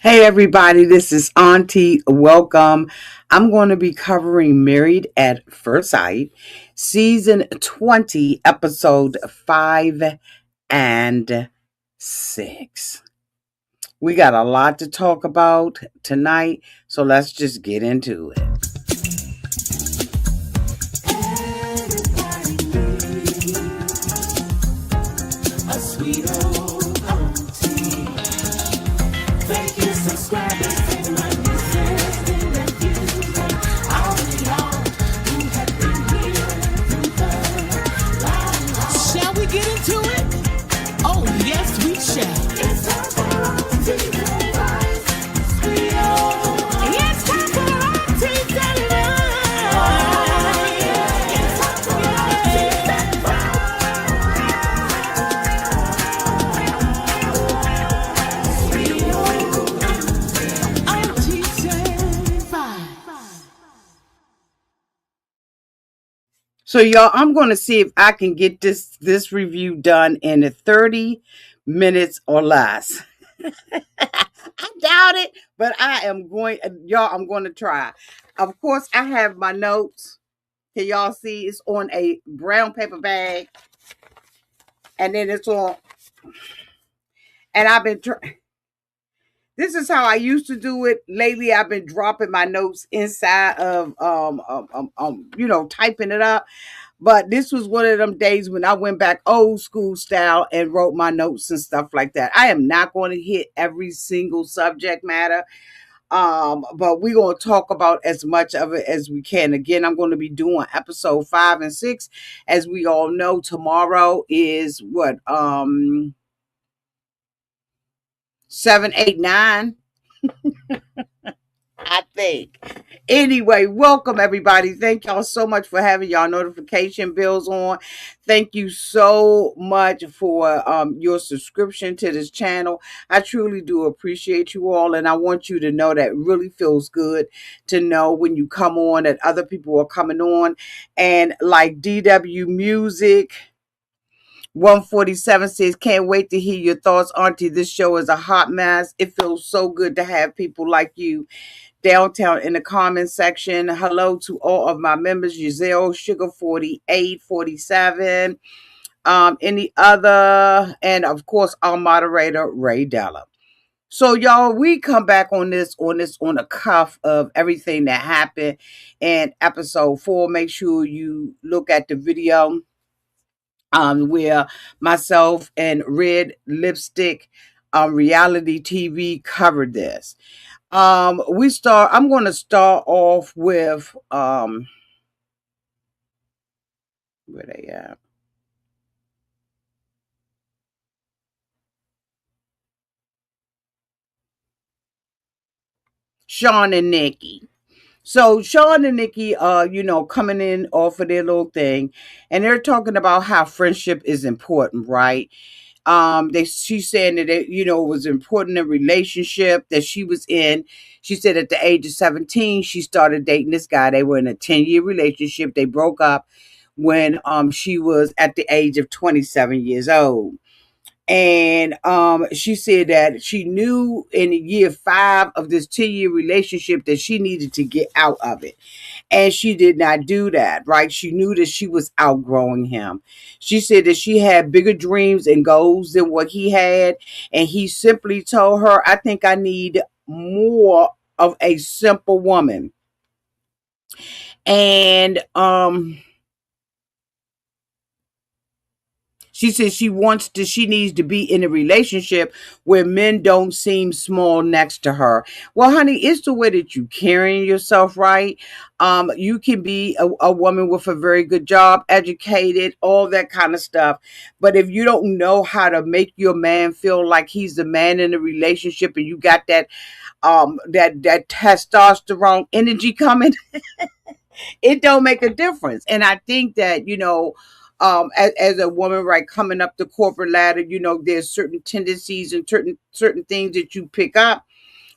Hey everybody, this is Auntie. Welcome. I'm going to be covering Married at First Sight, season 20, episode 5 and 6. We got a lot to talk about tonight, so let's just get into it. A sweet old auntie. Thank you, subscribers, to my nieces and nephews, and all of y'all who have been here through the long haul. Shall we get into it? Oh, yes, we shall. It's time for Auntie Advice. Sweet old. It's time for Auntie Advice. Oh, yeah. It's time for Auntie Advice. Sweet old Auntie Advice. So y'all, I'm going to see if I can get this review done in 30 minutes or less. I doubt it, but I'm going to try. Of course, I have my notes. Can y'all see? It's on a brown paper bag, and then it's on. And I've been trying. This is how I used to do it. Lately, I've been dropping my notes inside of typing it up. But this was one of them days when I went back old school style and wrote my notes and stuff like that. I am not going to hit every single subject matter. But we're going to talk about as much of it as we can. Again, I'm going to be doing episode 5 and 6. As we all know, tomorrow is what 7, 8, 9. I think. Anyway, welcome everybody. Thank y'all so much for having y'all notification bells on. Thank you so much for your subscription to this channel. I truly do appreciate you all, and I want you to know that it really feels good to know when you come on that other people are coming on. And like DW Music 147 says, can't wait to hear your thoughts, Auntie. This show is a hot mess. It feels so good to have people like you downtown in the comment section. Hello to all of my members, Giselle, Sugar 4847, any other, and of course our moderator, Ray Della. So y'all, we come back on the cuff of everything that happened in episode 4. Make sure you look at the video where myself and Red Lipstick reality TV covered this. I'm going to start off with where they at? Shawn and Nikki. So Shawn and Nikki, coming in off of their little thing, and they're talking about how friendship is important, right? She's saying that it was important in relationship that she was in. She said at the age of 17 she started dating this guy. They were in a 10-year relationship. They broke up when she was at the age of 27 years old. And she said that she knew in year 5 of this 10-year relationship that she needed to get out of it. And she did not do that, right? She knew that she was outgrowing him. She said that she had bigger dreams and goals than what he had. And he simply told her, I think I need more of a simple woman. And she says she needs to be in a relationship where men don't seem small next to her. Well, honey, it's the way that you carrying yourself, right? You can be a woman with a very good job, educated, all that kind of stuff. But if you don't know how to make your man feel like he's the man in the relationship, and you got that that testosterone energy coming, it don't make a difference. And I think that, as a woman, right, coming up the corporate ladder, there's certain tendencies and certain things that you pick up,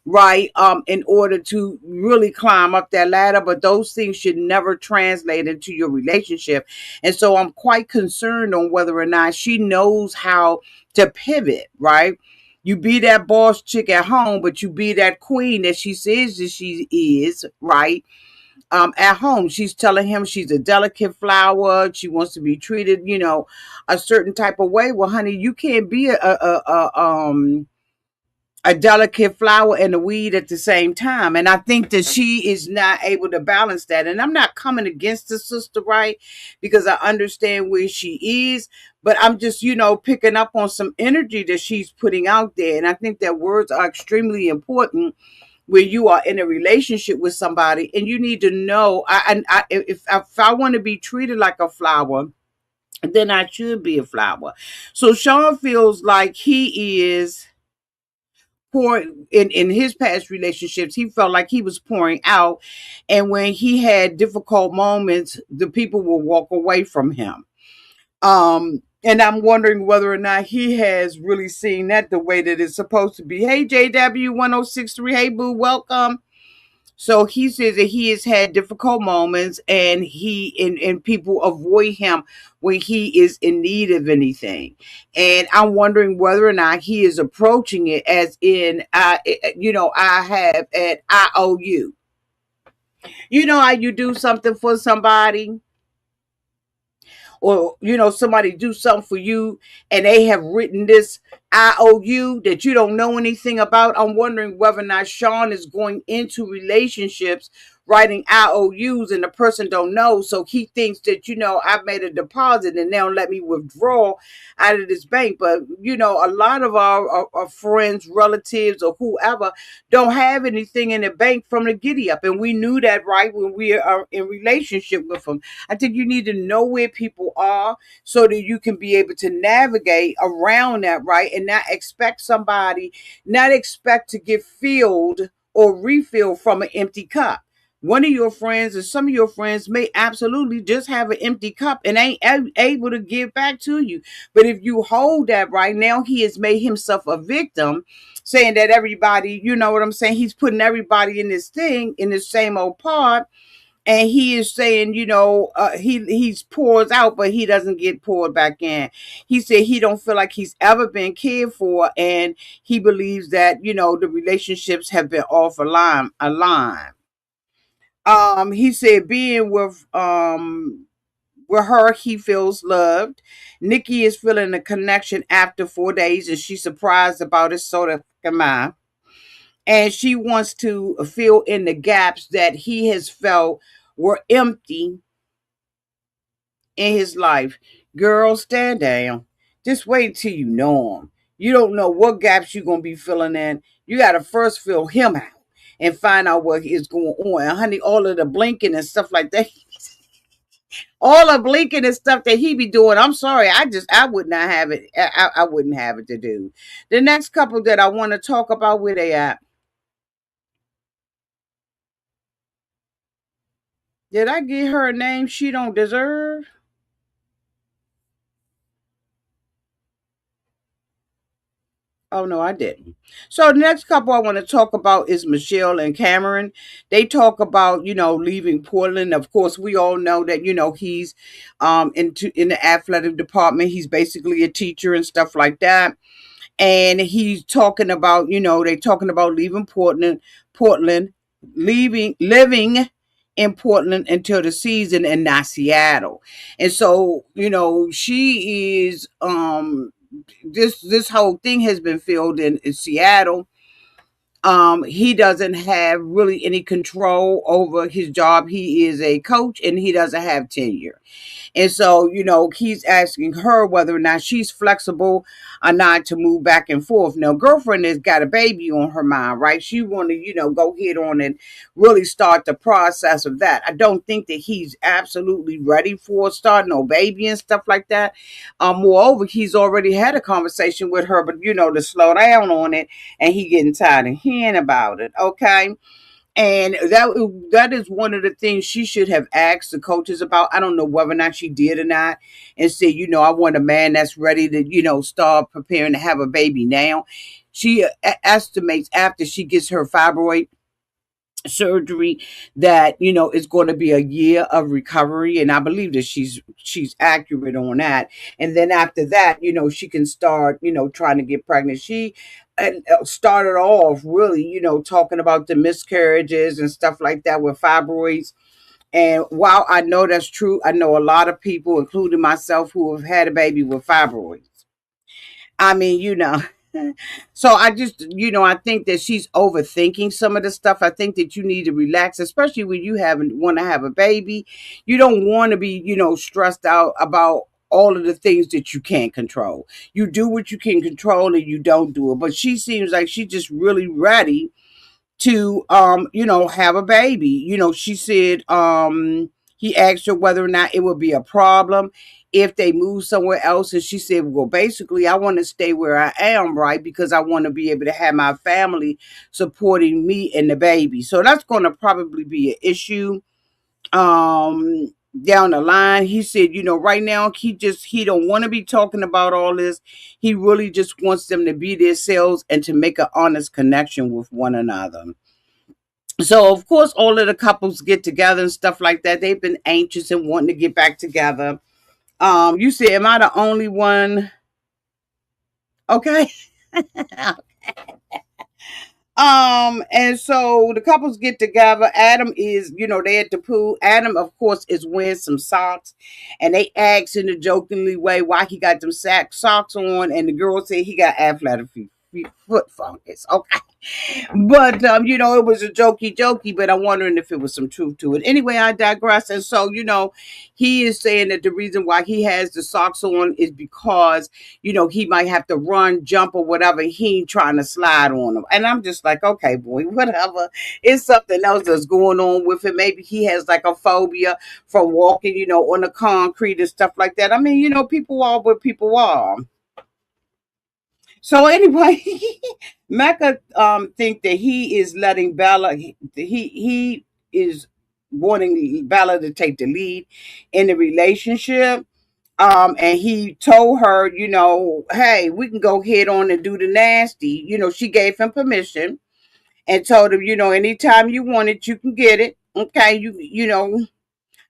right, in order to really climb up that ladder. But those things should never translate into your relationship. And so I'm quite concerned on whether or not she knows how to pivot, right? You be that boss chick at home, but you be that queen that she says that she is, right? At home, she's telling him she's a delicate flower. She wants to be treated, a certain type of way. Well, honey, you can't be a delicate flower and a weed at the same time. And I think that she is not able to balance that. And I'm not coming against the sister, right? Because I understand where she is, but I'm just, picking up on some energy that she's putting out there. And I think that words are extremely important where you are in a relationship with somebody, and you need to know, if I want to be treated like a flower, then I should be a flower. So Shawn feels like he is pouring in his past relationships. He felt like he was pouring out, and when he had difficult moments, the people will walk away from him. And I'm wondering whether or not he has really seen that the way that it's supposed to be. Hey, JW 1063. Hey, boo, welcome. So he says that he has had difficult moments, and and people avoid him when he is in need of anything. And I'm wondering whether or not he is approaching it as in, I have at I owe you. You know how you do something for somebody, or somebody do something for you, and they have written this IOU that you don't know anything about. I'm wondering whether or not Shawn is going into relationships writing IOUs and the person don't know, so he thinks that I made a deposit and they don't let me withdraw out of this bank. But a lot of our friends, relatives, or whoever don't have anything in the bank from the giddy up, and we knew that, right, when we are in relationship with them. I think you need to know where people are so that you can be able to navigate around that, right? And not expect to get filled or refilled from an empty cup. One of your friends or some of your friends may absolutely just have an empty cup and ain't able to give back to you. But if you hold that, right, now he has made himself a victim, saying that everybody, you know what I'm saying? He's putting everybody in this thing, in this same old part. And he is saying, he's pours out, but he doesn't get poured back in. He said he don't feel like he's ever been cared for, and he believes that the relationships have been off a line. He said being with her, he feels loved. Nikki is feeling a connection after 4 days, and she's surprised about it. So am I. And she wants to fill in the gaps that he has felt were empty in his life. Girl, stand down. Just wait till you know him. You don't know what gaps you're going to be filling in. You got to first fill him out and find out what is going on. And honey, all of the blinking and stuff like that, all the blinking and stuff that he be doing, I'm sorry, I would not have it. I wouldn't have it to do. The next couple that I want to talk about, where they at? Did I give her a name she don't deserve? Oh no, I didn't. So the next couple I want to talk about is Michelle and Cameron. They talk about, leaving Portland. Of course, we all know that, he's in the athletic department. He's basically a teacher and stuff like that. And he's talking about, they talking about leaving Portland, living in Portland until the season, and not Seattle. And so, she is this whole thing has been filled in Seattle. He doesn't have really any control over his job. He is a coach and he doesn't have tenure. And so, he's asking her whether or not she's flexible or not to move back and forth. Now, girlfriend has got a baby on her mind, right? She want to, go ahead on and really start the process of that. I don't think that he's absolutely ready for starting no baby and stuff like that. Moreover, he's already had a conversation with her, but, to slow down on it, and he getting tired of hearing about it, okay? And that is one of the things she should have asked the coaches about. I don't know whether or not she did or not. And said, I want a man that's ready to, start preparing to have a baby now. She estimates after she gets her fibroid surgery that it's going to be a year of recovery, and I believe that she's accurate on that. And then after that, she can start trying to get pregnant. She and started off really, talking about the miscarriages and stuff like that with fibroids. And while I know that's true, I know a lot of people, including myself, who have had a baby with fibroids. I mean, So I just, I think that she's overthinking some of the stuff. I think that you need to relax, especially when you haven't want to have a baby. You don't want to be, stressed out about all of the things that you can't control. You do what you can control and you don't do it. But she seems like she's just really ready to have a baby. She said he asked her whether or not it would be a problem if they move somewhere else, and she said, well, basically I want to stay where I am, right, because I want to be able to have my family supporting me and the baby. So that's going to probably be an issue down the line. He said, right now he don't want to be talking about all this. He really just wants them to be themselves and to make an honest connection with one another. So of course all of the couples get together and stuff like that. They've been anxious and wanting to get back together. You said, am I the only one? Okay. And so the couples get together. Adam is, they at the pool. Adam, of course, is wearing some socks, and they ask in a jokingly way why he got them socks on, and the girl said he got athletic foot fungus. Okay. But it was a jokey, but I'm wondering if it was some truth to it. Anyway, I digress. And so, he is saying that the reason why he has the socks on is because, he might have to run, jump, or whatever. He ain't trying to slide on them. And I'm just like, okay, boy, whatever. It's something else that's going on with it. Maybe he has like a phobia from walking, on the concrete and stuff like that. I mean, people are what people are. So anyway, Mecca think that he is letting Bella he is wanting Bella to take the lead in the relationship. And he told her, hey, we can go head on and do the nasty. She gave him permission and told him, anytime you want it, you can get it. Okay,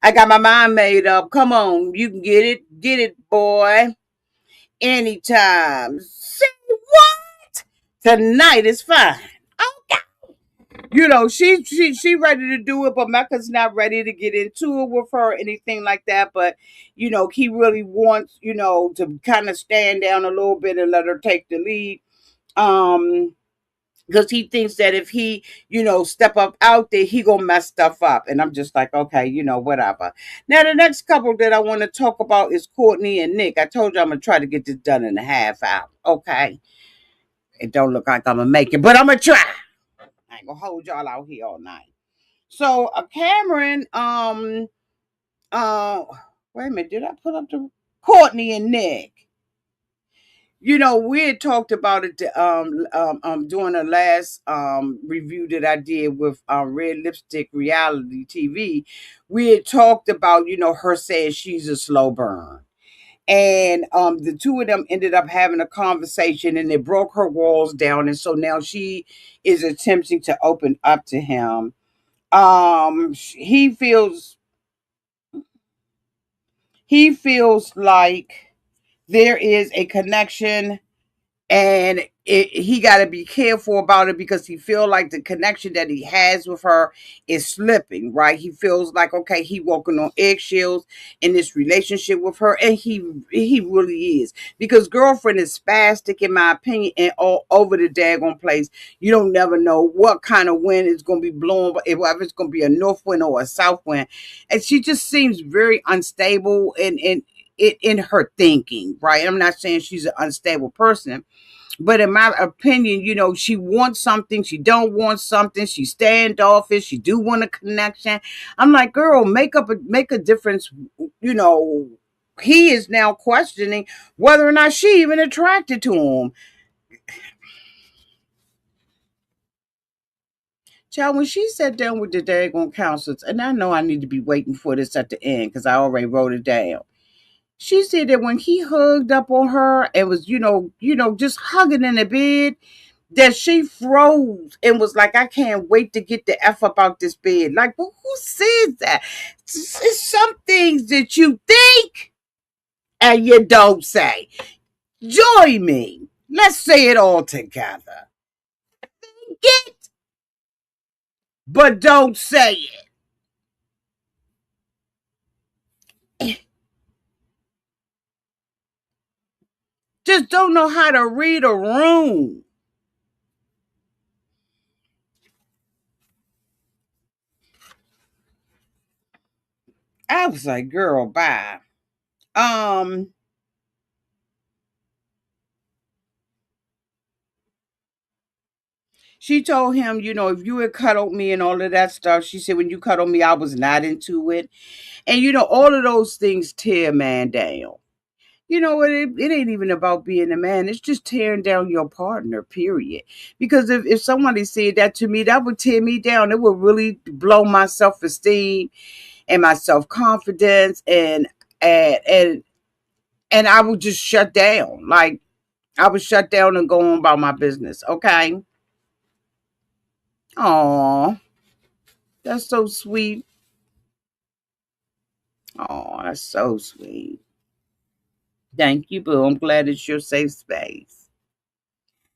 I got my mind made up. Come on, you can get it, boy, anytime. Say what? Tonight is fine. Okay. She ready to do it, but Mecca's not ready to get into it with her or anything like that. But he really wants, to kind of stand down a little bit and let her take the lead. Because he thinks that if he, step up out there, he gonna mess stuff up. And I'm just like, okay, whatever. Now the next couple that I want to talk about is Courtney and Nick. I told you I'm gonna try to get this done in a half hour. Okay. It don't look like I'm gonna make it, but I'm gonna try. I ain't gonna hold y'all out here all night. So Cameron, uh wait a minute, did I put up the Courtney and Nick? We had talked about it during the last review that I did with Red Lipstick Reality TV. We had talked about, her saying she's a slow burn. And the two of them ended up having a conversation and it broke her walls down. And so now she is attempting to open up to him. He feels like there is a connection, and he got to be careful about it because he feel like the connection that he has with her is slipping, right? He feels like, okay, he walking on eggshells in this relationship with her, and he really is, because girlfriend is spastic in my opinion and all over the daggone place. You don't never know what kind of wind is going to be blowing, whether it's going to be a north wind or a south wind, and she just seems very unstable in her thinking, right? I'm not saying she's an unstable person, but in my opinion, she wants something, she don't want something, she standoffish, she do want a connection. I'm like, girl, make a difference. He is now questioning whether or not she even attracted to him. Child, when she sat down with the daggone counselors, and I know I need to be waiting for this at the end because I already wrote it down. She said that when he hugged up on her and was, just hugging in the bed, that she froze and was like, I can't wait to get the F up out this bed. Like, well, who says that? It's some things that you think and you don't say. Join me. Let's say it all together. Get, but don't say it. Just don't know how to read a room. I was like, girl, bye. Um, she told him, if you had cuddled me and all of that stuff, she said, when you cuddled me, I was not into it. And, all of those things tear a man down. It ain't even about being a man. It's just tearing down your partner, period. Because if somebody said that to me, that would tear me down. It would really blow my self-esteem and my self-confidence and and and I would just shut down. Like I would shut down and go on about my business. Okay. Oh, that's so sweet. Oh, that's so sweet. Thank you, boo. I'm glad it's your safe space.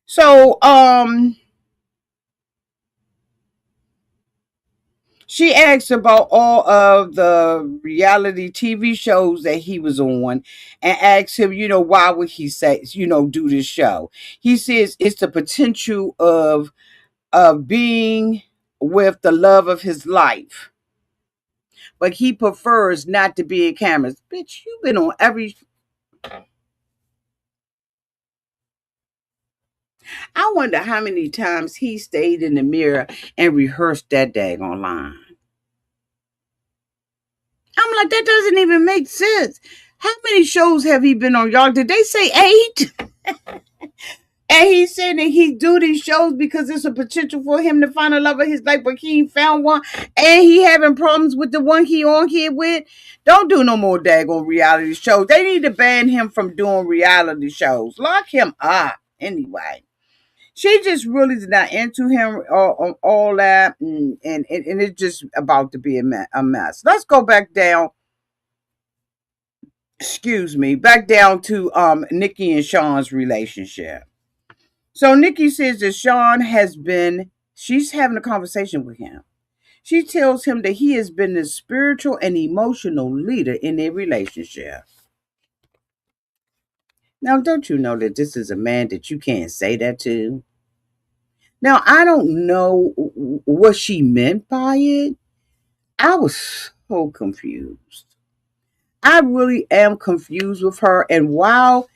So, she asked about all of the reality TV shows that he was on and asked him, why would he say, do this show? He says it's the potential of being with the love of his life, but he prefers not to be in cameras. Bitch, you've been on every. I wonder how many times he stayed in the mirror and rehearsed that daggone line. I'm like, that doesn't even make sense. How many shows have he been on, y'all? Did they say 8? And he's saying that he do these shows because there's a potential for him to find a love of his life, but he ain't found one, and he having problems with the one he on here with. Don't do no more daggone reality shows. They need to ban him from doing reality shows. Lock him up. Anyway, she just really is not into him or all that, and it's just about to be a mess. Let's go back down. Excuse me, back down to Nikki and Shawn's relationship. So Nikki says that she's having a conversation with him. She tells him that he has been the spiritual and emotional leader in their relationship. Now, don't you know that this is a man that you can't say that to? Now, I don't know what she meant by it. I was so confused. I really am confused with her. And while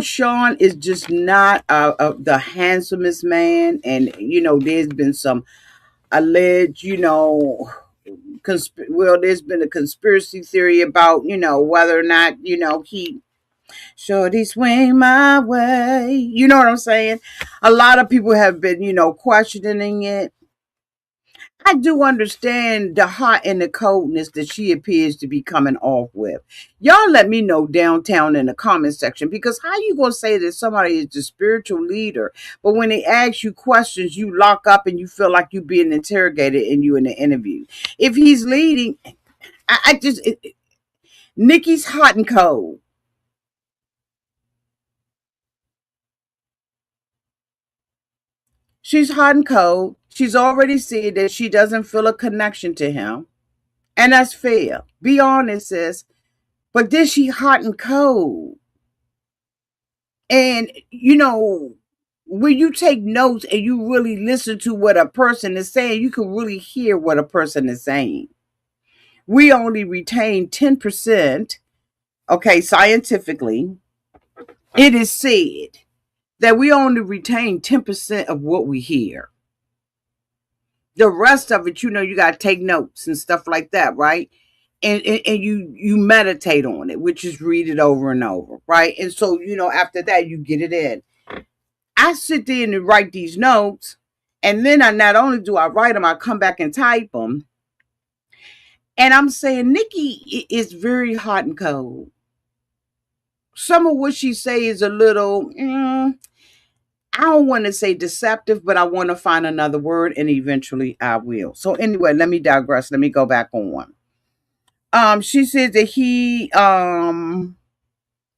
Shawn is just not the handsomest man, and there's been some alleged, there's been a conspiracy theory about, whether or not, he shorty swing my way. You know what I'm saying? A lot of people have been, questioning it. I do understand the hot and the coldness that she appears to be coming off with. Y'all let me know downtown in the comment section, because how you gonna say that somebody is the spiritual leader, but when they ask you questions, you lock up and you feel like you being interrogated and you in the interview. If he's leading, I just Nikki's hot and cold. She's hot and cold. She's already said that she doesn't feel a connection to him. And that's fair. Be honest, sis. But then she hot and cold. And when you take notes and you really listen to what a person is saying, you can really hear what a person is saying. We only retain 10%. Okay, scientifically, it is said that we only retain 10% of what we hear. The rest of it, you got to take notes and stuff like that, right? And you meditate on it, which is read it over and over, right? And so, after that, you get it in. I sit there and write these notes, and then I not only do I write them, I come back and type them. And I'm saying Nikki is very hot and cold. Some of what she say is a little, I don't want to say deceptive, but I want to find another word, and eventually I will. So anyway, let me digress. Let me go back on. She said that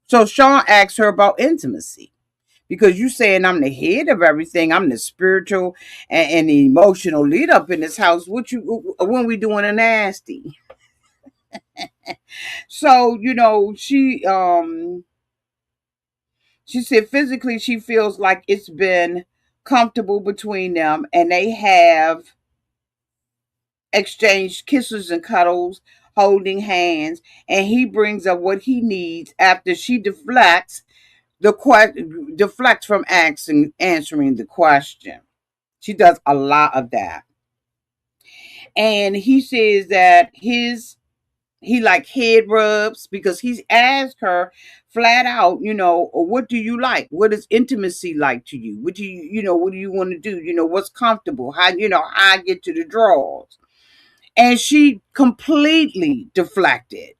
So Shawn asks her about intimacy because you saying I'm the head of everything. I'm the spiritual and the emotional lead up in this house. What you when we doing a nasty? So she said physically she feels like it's been comfortable between them and they have exchanged kisses and cuddles, holding hands, and he brings up what he needs after she deflects from answering the question. She does a lot of that. And he says that he like head rubs because he's asked her flat out, what do you like? What is intimacy like to you? What do you want to do? What's comfortable? How I get to the drawers. And she completely deflected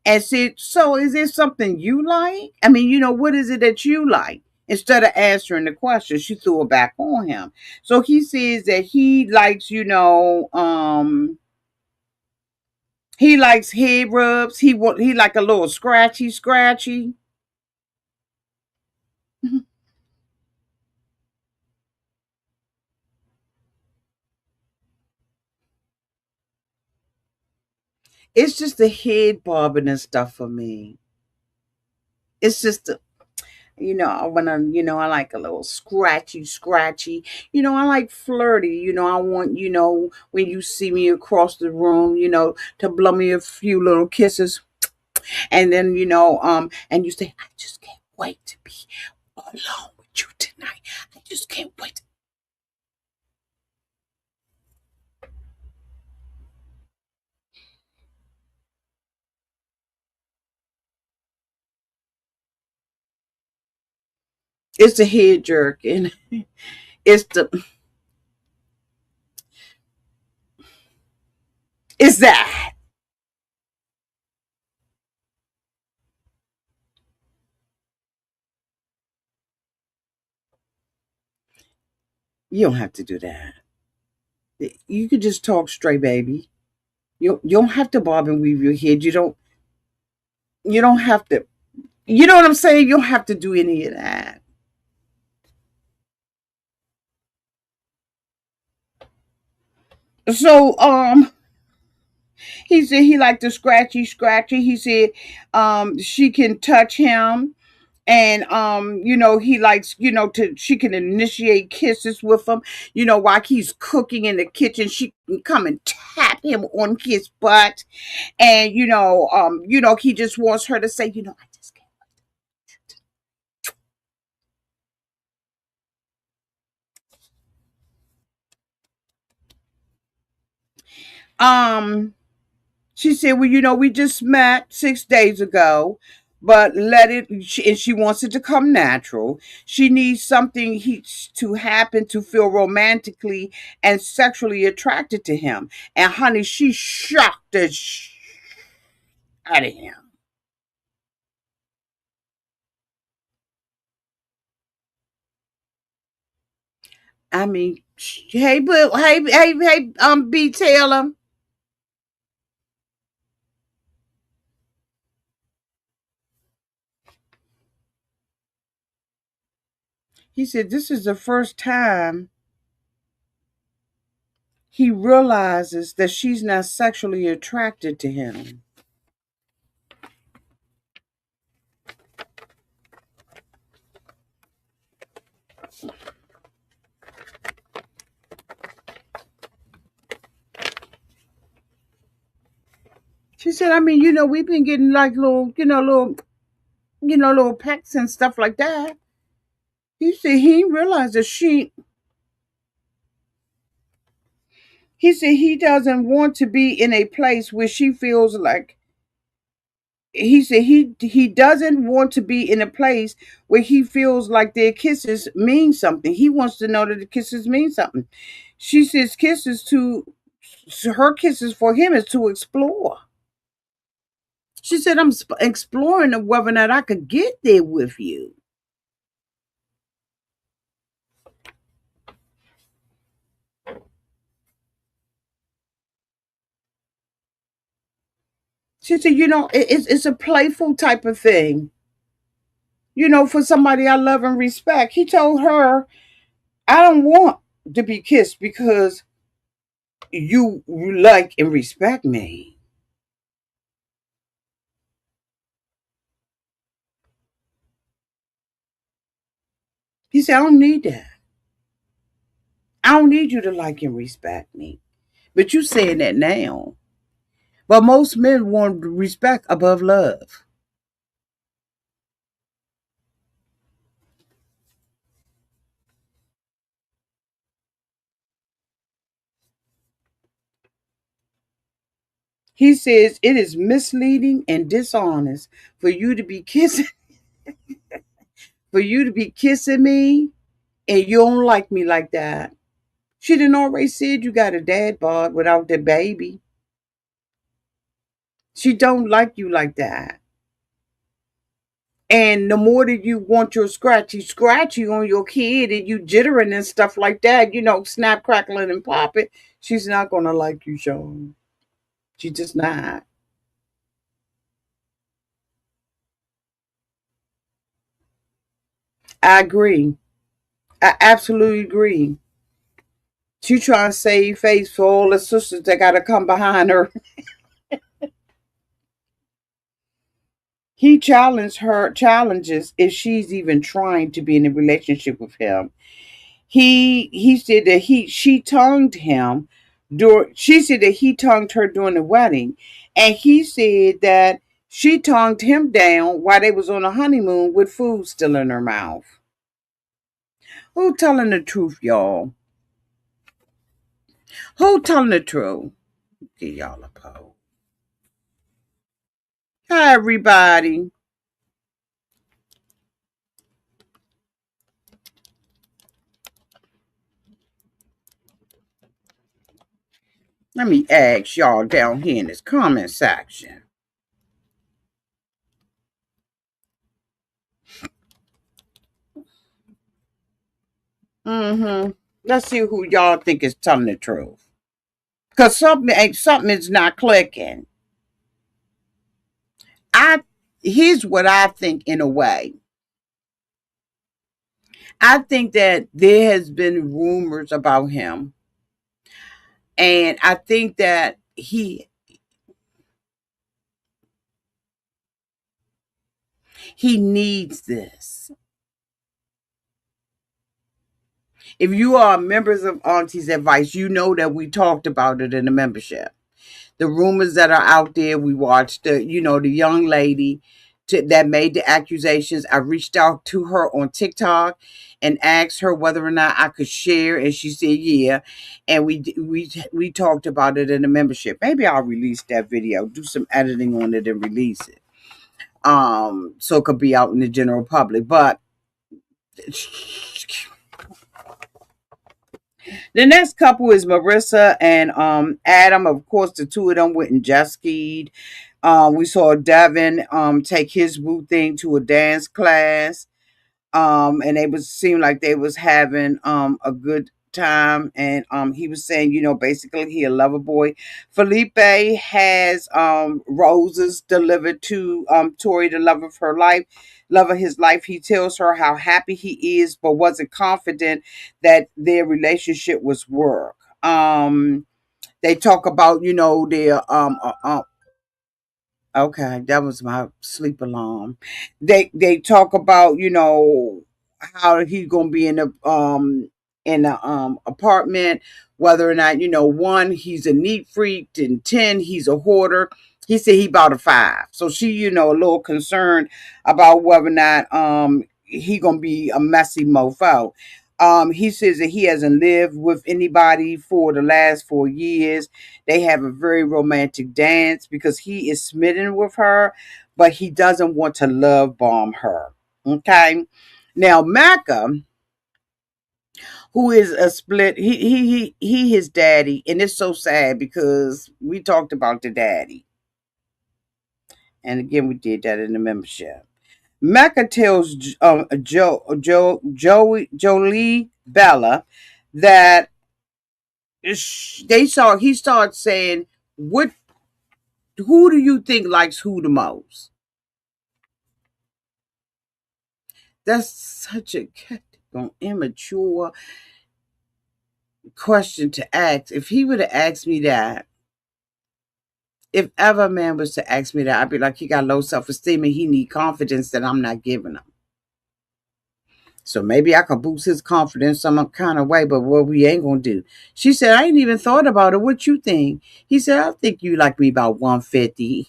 and said, so is there something you like? I mean, what is it that you like? Instead of answering the question, she threw it back on him. So he says that he likes head rubs. He like a little scratchy. It's just the head bobbing and stuff for me. It's just I like a little scratchy. I like flirty. I want, when you see me across the room, to blow me a few little kisses. And then, and you say, I just can't wait to be alone with you tonight. I just can't wait. It's the head jerk. And it's it's that. You don't have to do that. You could just talk straight, baby. You don't have to bob and weave your head. You don't have to. You know what I'm saying? You don't have to do any of that. So he said he liked the scratchy. He said she can touch him and he likes to she can initiate kisses with him, while he's cooking in the kitchen. She can come and tap him on his butt, and he just wants her to say, I just can't. um She said, well, we just met 6 days ago, but and she wants it to come natural. She needs something to happen to feel romantically and sexually attracted to him. And honey, she shocked the out of him. I mean, hey, but hey, B Taylor. He said this is the first time he realizes that she's not sexually attracted to him. She said, I mean, we've been getting like little pecks and stuff like that. He said he said he doesn't want to be in a place where she feels like he said he doesn't want to be in a place where he feels like their kisses mean something. He wants to know that the kisses mean something. She says her kisses for him is to explore. She said, I'm exploring whether or not I could get there with you. She said, it's a playful type of thing, for somebody I love and respect. He told her, I don't want to be kissed because you like and respect me. He said, I don't need that. I don't need you to like and respect me. But you saying that now. But most men want respect above love. He says it is misleading and dishonest for you to be kissing for you to be kissing me and you don't like me like that. She done already said you got a dad bod without the baby. She don't like you like that. And the more that you want your scratchy on your kid and you jittering and stuff like that, snap, crackling, and popping, she's not gonna like you, Shawn. She just not. I agree. I absolutely agree. She trying to save face for all the sisters that gotta come behind her. He challenged her challenges if she's even trying to be in a relationship with him. He said that she tongued him she said that he tongued her during the wedding. And he said that she tongued him down while they was on a honeymoon with food still in her mouth. Who telling the truth, y'all? Who telling the truth? Give y'all a poll. Hi everybody. Let me ask y'all down here in this comment section. Let's see who y'all think is telling the truth. Cause something is not clicking. I Here's what I think in a way. I think that there has been rumors about him. And I think that he needs this. If you are members of Auntie's Advice, you know that we talked about it in the membership. The rumors that are out there. We watched the young lady that made the accusations. I reached out to her on TikTok and asked her whether or not I could share, and she said yeah. And we talked about it in the membership. Maybe I'll release that video, do some editing on it, and release it. So it could be out in the general public. But the next couple is Marissa and Adam. Of course, the two of them went and jet skied. We saw Devon take his boo thing to a dance class. And they was seemed like they was having a good time. And he was saying, basically he a lover boy. Felipe has roses delivered to Tori, the love of his life. He tells her how happy he is, but wasn't confident that their relationship was work. They talk about, their okay, that was my sleep alarm. They talk about, how he's gonna be in a apartment, whether or not, one, he's a neat freak, and 10, he's a hoarder. He said he about a 5. So she, a little concerned about whether or not he gonna be a messy mofo. He says that he hasn't lived with anybody for the last 4 years. They have a very romantic dance because he is smitten with her, but he doesn't want to love bomb her. Okay. Now, Mecca, who is a split, he his daddy, and it's so sad because we talked about the daddy. And again, we did that in the membership. Mecca tells Jolie Bella that he starts saying, what Who do you think likes who the most? That's such a immature question to ask. If he would have asked me that, if ever a man was to ask me that, I'd be like, he got low self-esteem and he need confidence that I'm not giving him. So maybe I could boost his confidence some kind of way, but what we ain't gonna do. She said, I ain't even thought about it. What you think? He said, I think you like me about 150.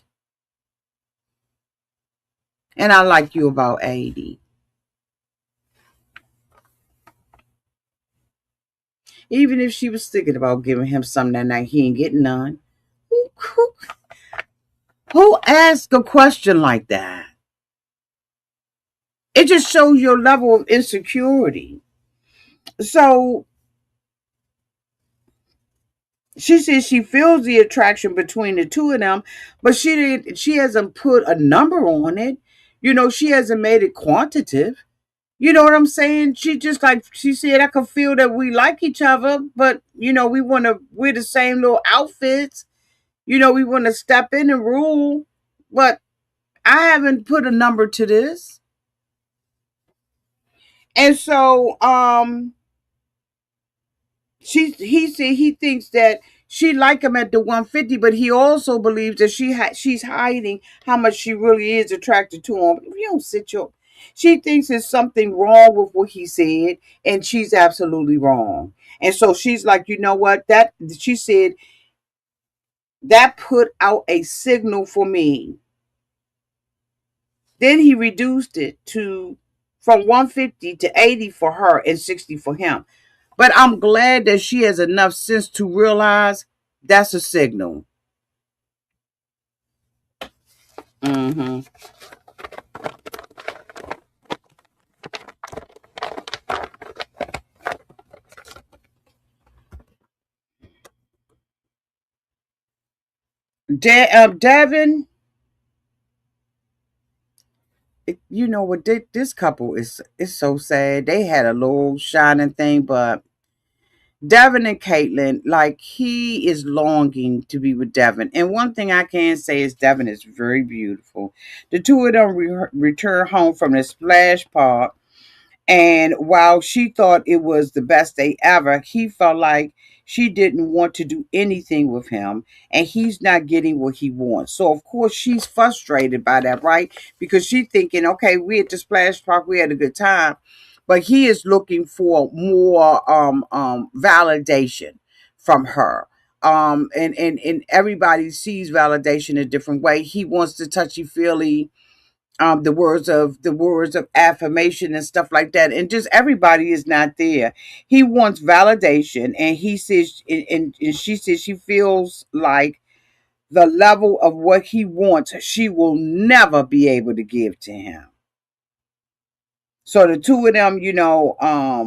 And I like you about 80. Even if she was thinking about giving him something that night, he ain't getting none. Who asked a question like that? It just shows your level of insecurity. So she says she feels the attraction between the two of them, but she hasn't put a number on it. She hasn't made it quantitative. You know what I'm saying? She just like she said, I can feel that we like each other, but we want to wear the same little outfits. We want to step in and rule, but I haven't put a number to this. And so he said he thinks that she like him at the 150, but he also believes that she's hiding how much she really is attracted to him. If you don't sit your She thinks there's something wrong with what he said, and she's absolutely wrong. And so she's like, you know what? That she said that put out a signal for me. Then he reduced it to from 150 to 80 for her and 60 for him. But I'm glad that she has enough sense to realize that's a signal. Mm-hmm. Devon, you know what? This couple is so sad. They had a little shining thing, but Devon and Caitlyn, like he is longing to be with Devon. And one thing I can say is Devon is very beautiful. The two of them return home from the splash park. And while she thought it was the best day ever, he felt like she didn't want to do anything with him and he's not getting what he wants. So of course she's frustrated by that, right? Because she's thinking, okay, we at the splash park, we had a good time. But he is looking for more validation from her. And everybody sees validation a different way. He wants the touchy feely the words of affirmation and stuff like that, and just everybody is not there. He wants validation, and he says and she says she feels like the level of what he wants she will never be able to give to him. So the two of them,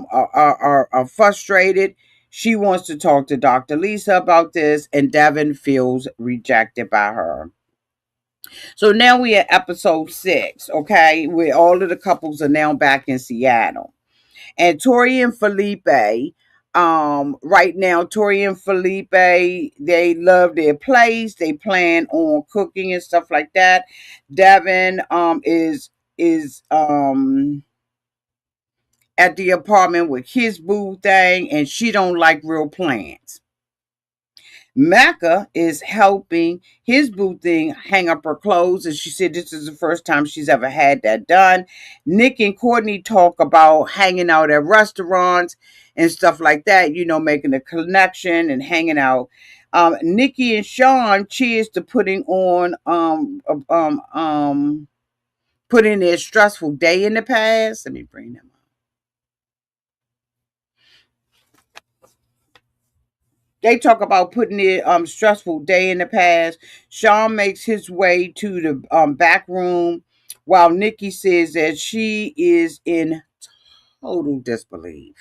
are frustrated. She wants to talk to Dr. Lisa about this, and Devin feels rejected by her. So now we at episode 6, okay, where all of the couples are now back in Seattle. And Tori and Felipe, right now, Tori and Felipe, they love their place. They plan on cooking and stuff like that. Devin is at the apartment with his boo thing, and she don't like real plants. Mecca is helping his boo thing hang up her clothes, and she said this is the first time she's ever had that done. Nick and Courtney talk about hanging out at restaurants and stuff like that, making a connection and hanging out. Nikki and Shawn cheers to putting their stressful day in the past. Let me bring them. They talk about putting their stressful day in the past. Shawn makes his way to the back room while Nikki says that she is in total disbelief.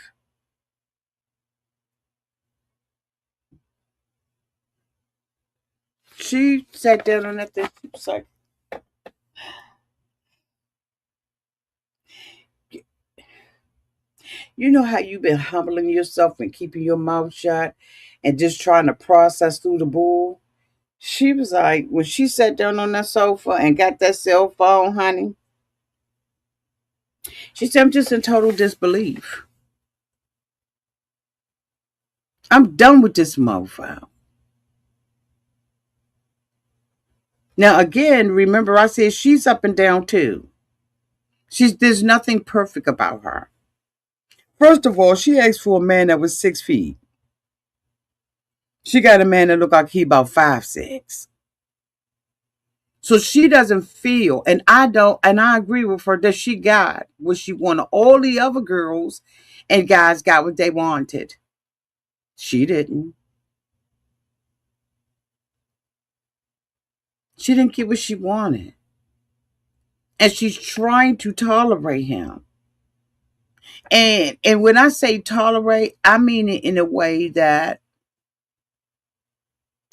She sat down on that thing. She was like, you know how you've been humbling yourself and keeping your mouth shut and just trying to process through the bull? She was like, when she sat down on that sofa and got that cell phone, honey, she said, I'm just in total disbelief. I'm done with this mofo. Now, again, remember I said she's up and down too. There's nothing perfect about her. First of all, she asked for a man that was 6 feet. She got a man that looked like he about 5'6". So she doesn't feel, and I don't, and I agree with her that she got what she wanted. All the other girls and guys got what they wanted. She didn't. She didn't get what she wanted. And she's trying to tolerate him. And when I say tolerate, I mean it in a way that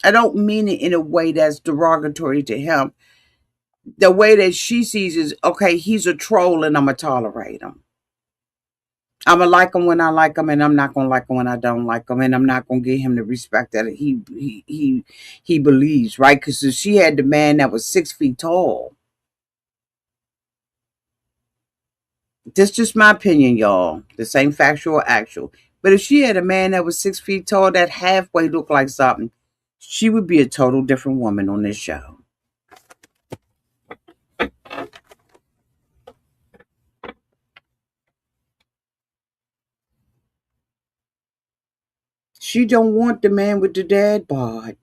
I don't mean it in a way that's derogatory to him. The way that she sees is, okay, he's a troll and I'm going to tolerate him. I'm going to like him when I like him, and I'm not going to like him when I don't like him, and I'm not going to give him the respect that he believes, right? Because if she had the man that was 6 feet tall, this is just my opinion, y'all. This ain't factual or actual. But if she had a man that was 6 feet tall that halfway looked like something, she would be a total different woman on this show. She don't want the man with the dad bod.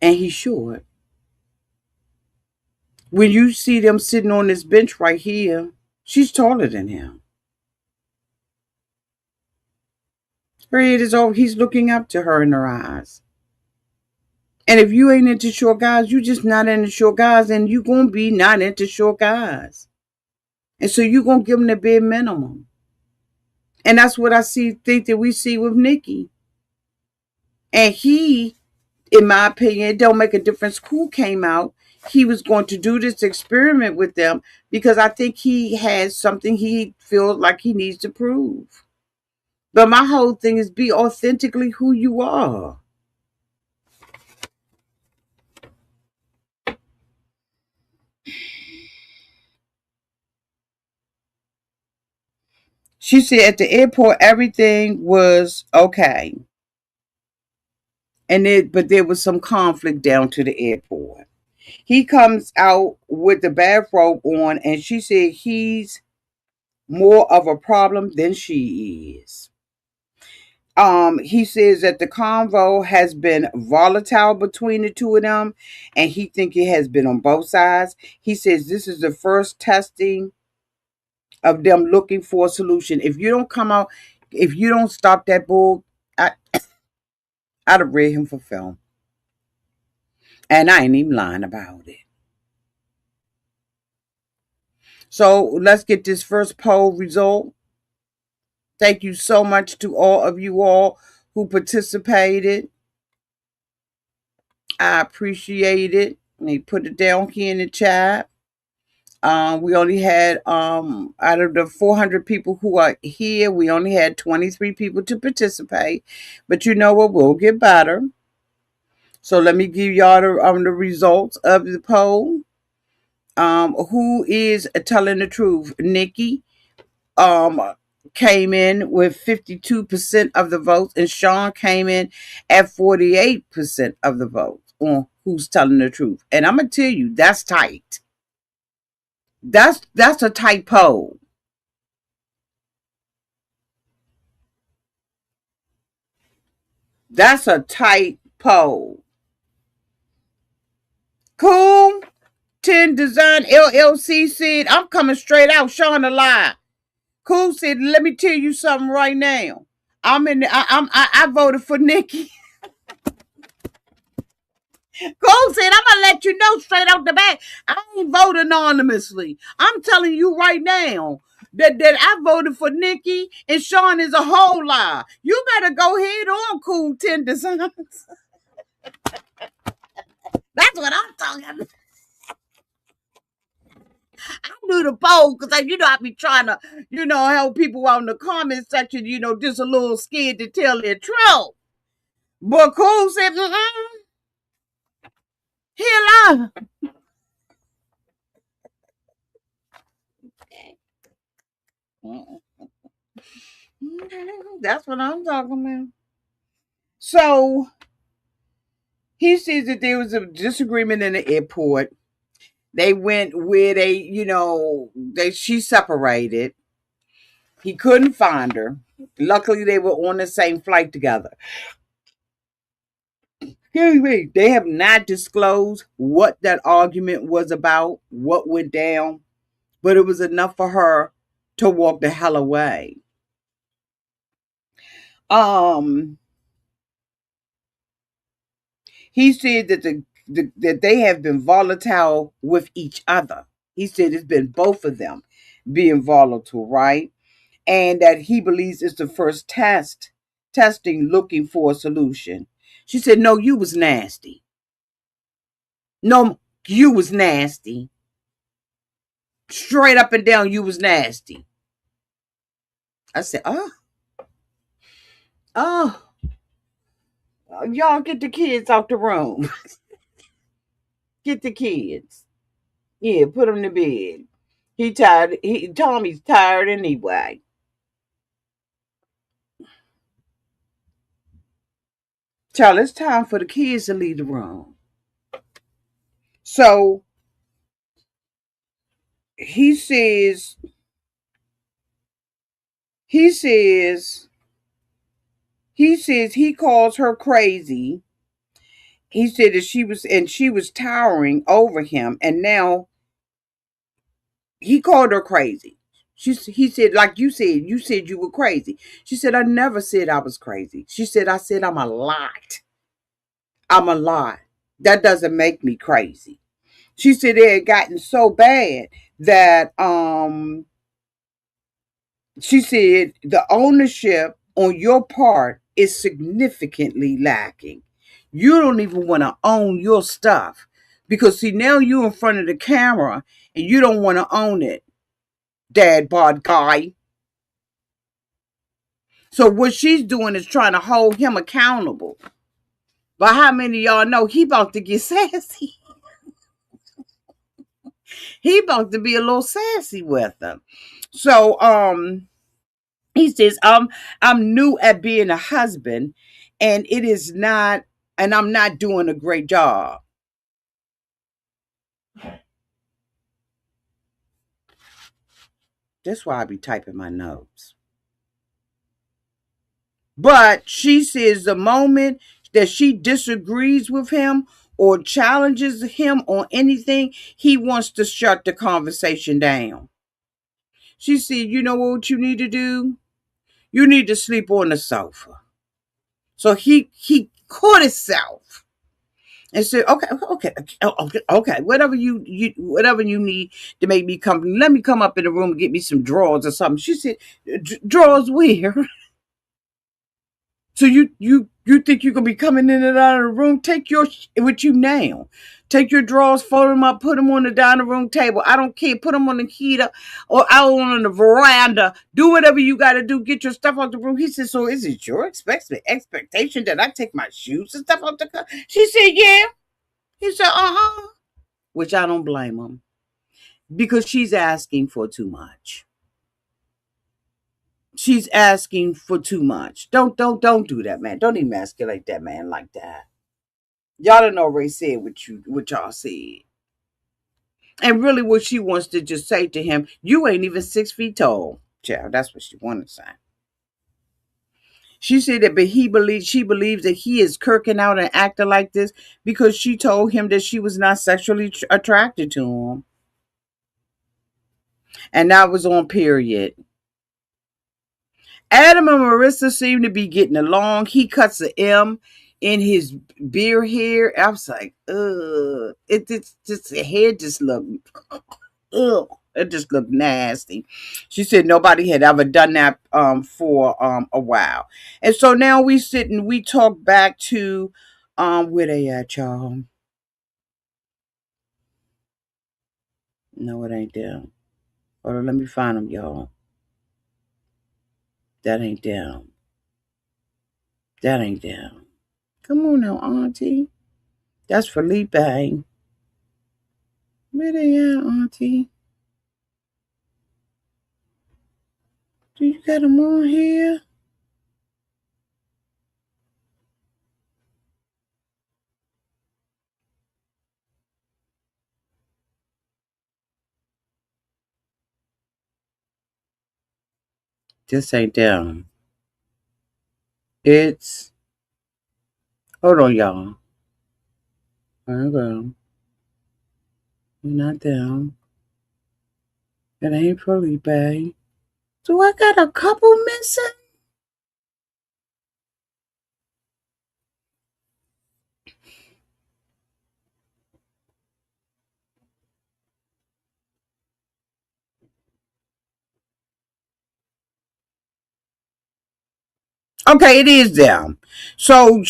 And he's short. When you see them sitting on this bench right here, she's taller than him. Her head is over. He's looking up to her in her eyes. And if you ain't into short guys, you just not into short guys, and you gonna be not into short guys. And so you gonna give them the bare minimum. And that's what I think that we see with Nikki. And he, in my opinion, it don't make a difference who came out. He was going to do this experiment with them because I think he has something he feels like he needs to prove. But my whole thing is be authentically who you are. She said at the airport everything was okay. But there was some conflict down to the airport. He comes out with the bathrobe on, and she said he's more of a problem than she is. He says that the convo has been volatile between the two of them, and he think it has been on both sides. He says this is the first testing of them looking for a solution. If you don't come out, if you don't stop that bull, I'd have read him for film. And I ain't even lying about it. So let's get this first poll result. Thank you so much to all of you all who participated. I appreciate it. Let me put it down here in the chat. We only had out of the 400 people who are here, we only had 23 people to participate. But you know what? We'll get better. So let me give y'all the results of the poll. Who is telling the truth? Nikki came in with 52% of the votes, and Shawn came in at 48% of the votes on who's telling the truth. And I'm gonna tell you, that's tight. That's a tight poll. That's a tight poll. Cool. 10 Design LLC said, I'm coming straight out, Shawn a lie. Cool said, let me tell you something right now. I voted for Nikki. Cool said, I'm gonna let you know straight out the back. I ain't vote anonymously. I'm telling you right now that I voted for Nikki, and Shawn is a whole lie. You better go head on, Cool 10 Designs. That's what I'm talking about. I knew the poll because I be trying to, help people out in the comment section, just a little scared to tell their truth. But Cole said, he alive. That's what I'm talking about. So he says that there was a disagreement in the airport. They went where she separated. He couldn't find her. Luckily, they were on the same flight together. They have not disclosed what that argument was about, what went down, but it was enough for her to walk the hell away. Um, he said that that they have been volatile with each other. He said it's been both of them being volatile, right? And that he believes it's the first testing looking for a solution. She said, no, you was nasty. No, you was nasty. Straight up and down, you was nasty. I said, oh, y'all get the kids out the room. Get the kids. Yeah, put them to bed. He tired. Tommy's tired anyway. Child, it's time for the kids to leave the room. So he says, he says, he calls her crazy. He said that she was towering over him, and now he called her crazy. He said, like you said you were crazy. She said, I never said I was crazy. She said, I said I'm a lot. I'm a lot. That doesn't make me crazy. She said it had gotten so bad that she said the ownership on your part is significantly lacking. You don't even want to own your stuff because see now you're in front of the camera and you don't want to own it, dad bod guy. So what she's doing is trying to hold him accountable. But how many of y'all know he about to get sassy? He about to be a little sassy with them. So he says, I'm new at being a husband, and it is not, and I'm not doing a great job. That's why I be typing my notes. But she says the moment that she disagrees with him or challenges him on anything, he wants to shut the conversation down. She said, you know what you need to do? You need to sleep on the sofa. So he caught himself and said, okay, whatever whatever you need to make me come, let me come up in the room and get me some drawers or something. She said, drawers where? So you think you gonna be coming in and out of the room? Take your with you now. Take your drawers, fold them up, put them on the dining room table. I don't care. Put them on the heater or out on the veranda. Do whatever you got to do. Get your stuff out the room. He said, so is it your expectation that I take my shoes and stuff out the car? She said, yeah. He said, uh-huh. Which I don't blame him because she's asking for too much. She's asking for too much. Don't do that, man. Don't emasculate that man like that. Y'all don't already said what y'all said. And really what she wants to just say to him, you ain't even 6 feet tall. Child, that's what she wanted to say. She said that but she believes that he is kirking out and acting like this because she told him that she was not sexually attracted to him. And that was on period. Adam and Marissa seem to be getting along. He cuts an M in his beard hair. I was like, ugh. It just the hair just looked, ugh. It just looked nasty. She said nobody had ever done that for a while. And so now we sit and we talk back to where they at, y'all. No, it ain't them. Hold on, let me find them, y'all. That ain't them. That ain't them. Come on now, Auntie. That's Felipe. Where they at, Auntie? Do you got them on here? This ain't them. It's. Hold on, y'all. Hold on. Not them. It ain't Felipe. Do I got a couple missing? Okay, it is them. So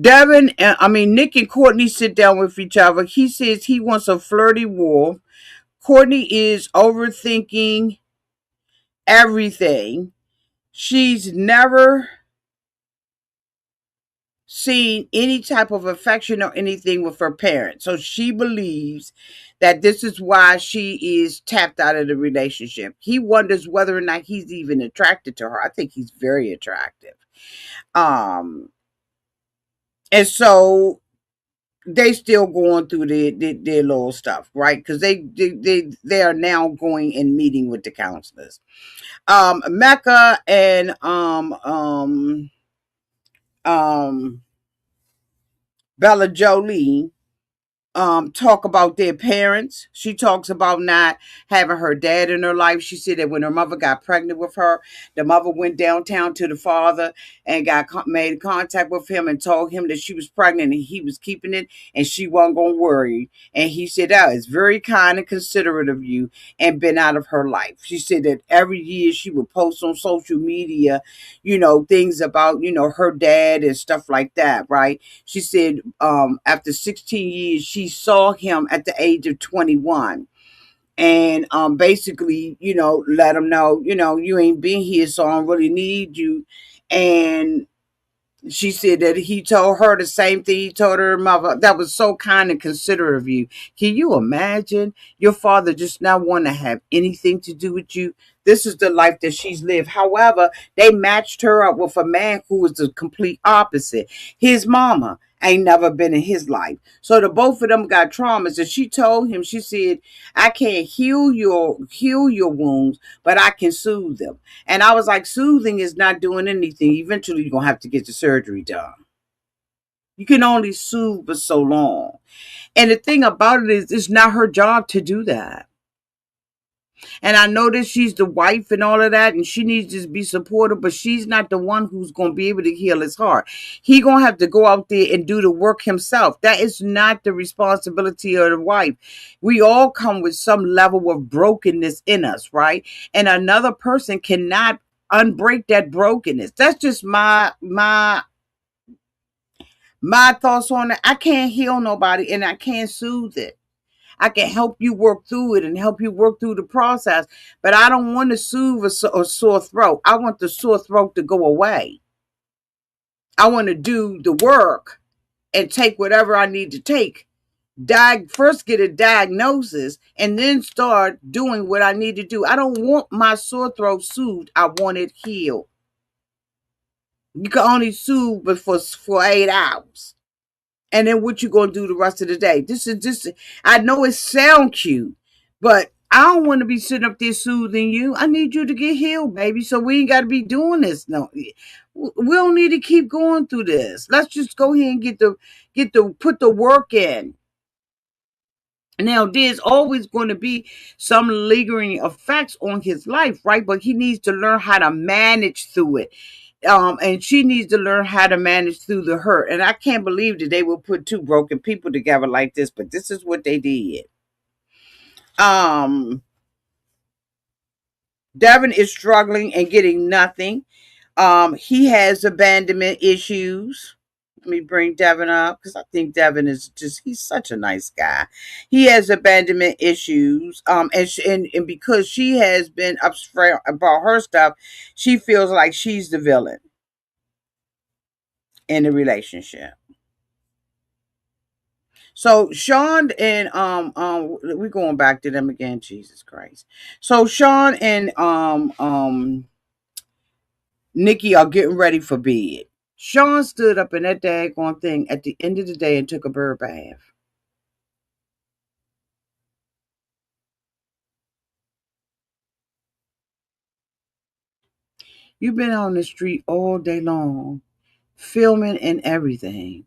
Devon and Nick and Courtney sit down with each other. He says he wants a flirty wolf. Courtney is overthinking everything. She's never seen any type of affection or anything with her parents. So she believes that this is why she is tapped out of the relationship. He wonders whether or not he's even attracted to her. I think he's very attractive. Um and so they still going through their little stuff, right? Because they are now going and meeting with the counselors. Mecca and um Bella Jolie talk about their parents. She talks about not having her dad in her life. She said that when her mother got pregnant with her, the mother went downtown to the father and made contact with him and told him that she was pregnant and he was keeping it and she wasn't going to worry. And he said, "Oh, it's very kind and considerate of you," and been out of her life. She said that every year she would post on social media, things about, her dad and stuff like that, right? She said after 16 years, she saw him at the age of 21 and basically, let him know, you ain't been here, so I don't really need you. And she said that he told her the same thing he told her mother. That was so kind and considerate of you. Can you imagine your father just not want to have anything to do with you? This is the life that she's lived. However, they matched her up with a man who was the complete opposite. His mama ain't never been in his life. So the both of them got traumas. And she told him, she said, "I can't heal your wounds, but I can soothe them." And I was like, soothing is not doing anything. Eventually, you're going to have to get the surgery done. You can only soothe for so long. And the thing about it is, it's not her job to do that. And I know that she's the wife and all of that, and she needs to be supportive, but she's not the one who's going to be able to heal his heart. He going to have to go out there and do the work himself. That is not the responsibility of the wife. We all come with some level of brokenness in us, right? And another person cannot unbreak that brokenness. That's just my thoughts on it. I can't heal nobody and I can't soothe it. I can help you work through it and help you work through the process. But I don't want to soothe a sore throat. I want the sore throat to go away. I want to do the work and take whatever I need to take. First get a diagnosis and then start doing what I need to do. I don't want my sore throat soothed. I want it healed. You can only soothe but for 8 hours. And then what you gonna do the rest of the day? This is just, I know it sound cute, but I don't want to be sitting up there soothing you. I need you to get healed, baby. So we ain't got to be doing this. No, we don't need to keep going through this. Let's just go ahead and put the work in. Now, there's always going to be some lingering effects on his life, right? But he needs to learn how to manage through it. And she needs to learn how to manage through the hurt. And I can't believe that they will put two broken people together like this, but this is what they did. Um, Devin is struggling and getting nothing. He has abandonment issues. Let me bring Devon up because I think Devon is he's such a nice guy. He has abandonment issues. And because she has been upfront about her stuff, she feels like she's the villain in the relationship. So Shawn and we're going back to them again, Jesus Christ. So Shawn and Nikki are getting ready for bed. Shawn stood up in that daggone thing at the end of the day and took a bird bath. You've been on the street all day long, filming and everything,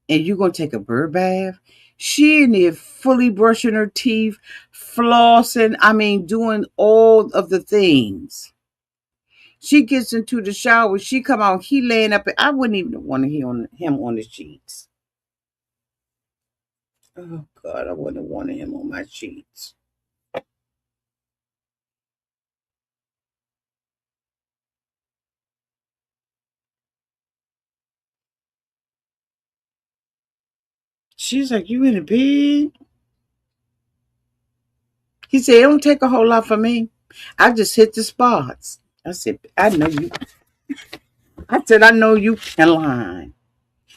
and you're gonna take a bird bath? She in there fully brushing her teeth, flossing, I mean, doing all of the things. She gets into the shower, she come out, he laying up, I wouldn't even want to hear him on the sheets. Oh God, I wouldn't have wanted him on my sheets. She's like, you in the bed? He said, it don't take a whole lot for me. I just hit the spots. I said, I know you. I said, I know you can lie.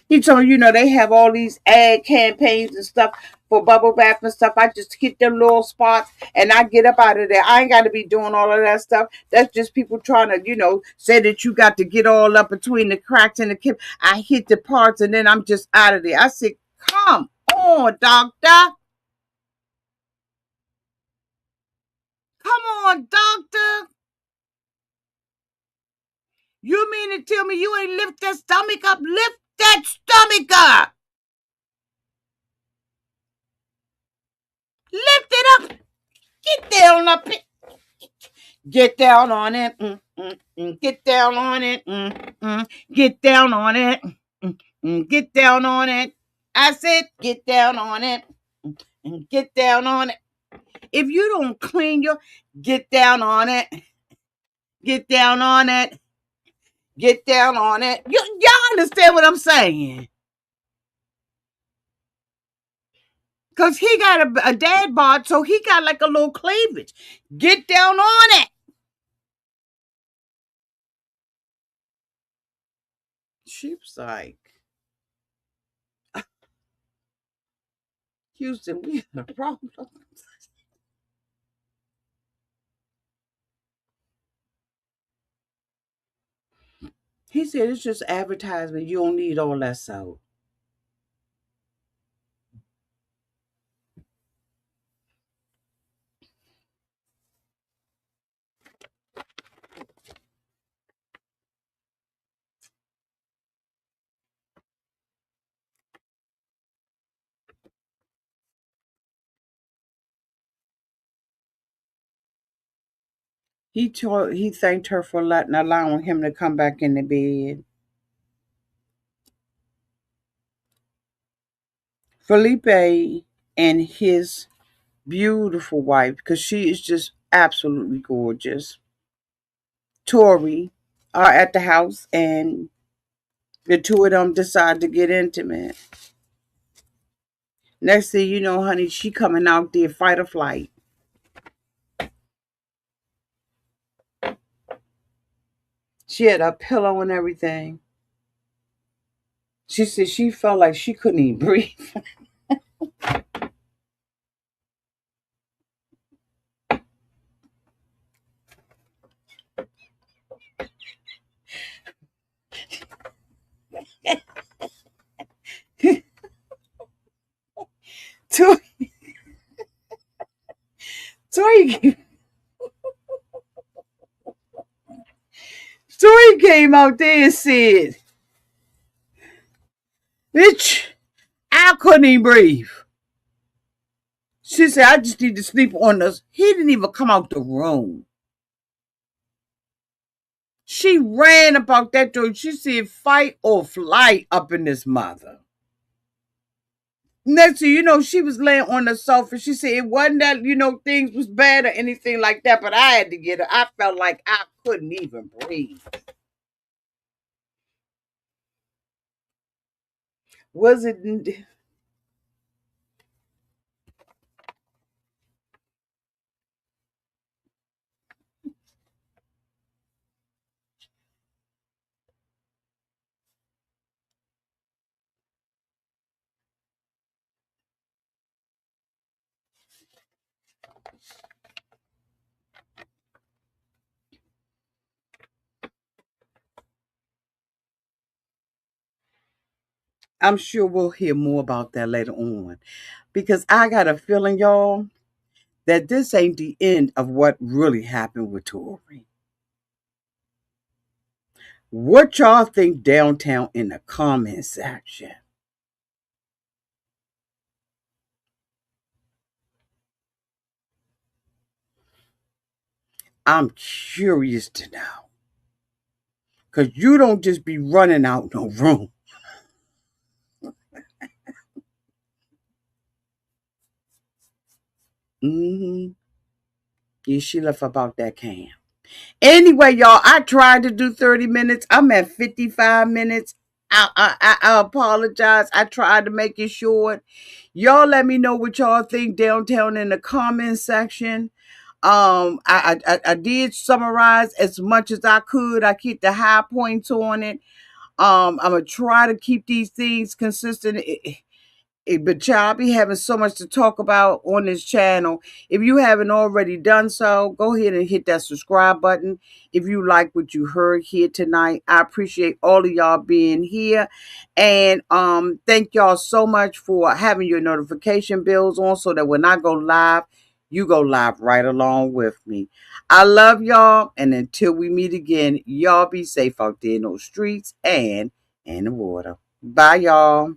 He told me, they have all these ad campaigns and stuff for bubble bath and stuff. I just hit them little spots and I get up out of there. I ain't got to be doing all of that stuff. That's just people trying to, say that you got to get all up between the cracks in the kip. I hit the parts and then I'm just out of there. I said, come on, doctor. Come on, doctor. You mean to tell me you ain't lift that stomach up? Lift that stomach up. Lift it up. Get down up it. Get down on it. Get down on it. Get down on it. Get down on it. I said, get down on it. Get down on it. If you don't clean your, get down on it. Get down on it. Get down on it. Y'all understand what I'm saying? Because he got a dad bod, so he got like a little cleavage. Get down on it. She was like, Houston, we have a problem. He said, it's just advertisement. You don't need all that soap. He thanked her for allowing him to come back in the bed. Felipe and his beautiful wife, because she is just absolutely gorgeous. Tori are at the house and the two of them decide to get intimate. Next thing you know, honey, she coming out there fight or flight. She had a pillow and everything. She said she felt like she couldn't even breathe. Tori, Tori, Tori came out there and said, bitch, I couldn't even breathe. She said, I just need to sleep on this. He didn't even come out the room. She ran about that door. She said, fight or flight up in this mother. Next thing you know, she was laying on the sofa. She said it wasn't that, things was bad or anything like that, but I had to get her. I felt like I couldn't even breathe. Was it? I'm sure we'll hear more about that later on because I got a feeling, y'all, that this ain't the end of what really happened with Tori. What y'all think downtown in the comment section? I'm curious to know because you don't just be running out no room. Mm-hmm. Yeah, she left about that can. Anyway, y'all, I tried to do 30 minutes. I'm at 55 minutes. I apologize. I tried to make it short. Y'all let me know what y'all think downtown in the comment section. I did summarize as much as I could. I keep the high points on it. I'm gonna try to keep these things consistent. But y'all be having so much to talk about on this channel. If you haven't already done so, go ahead and hit that subscribe button. If you like what you heard here tonight, I appreciate all of y'all being here. And thank y'all so much for having your notification bells on so that when I go live, you go live right along with me. I love y'all. And until we meet again, y'all be safe out there in those streets and in the water. Bye, y'all.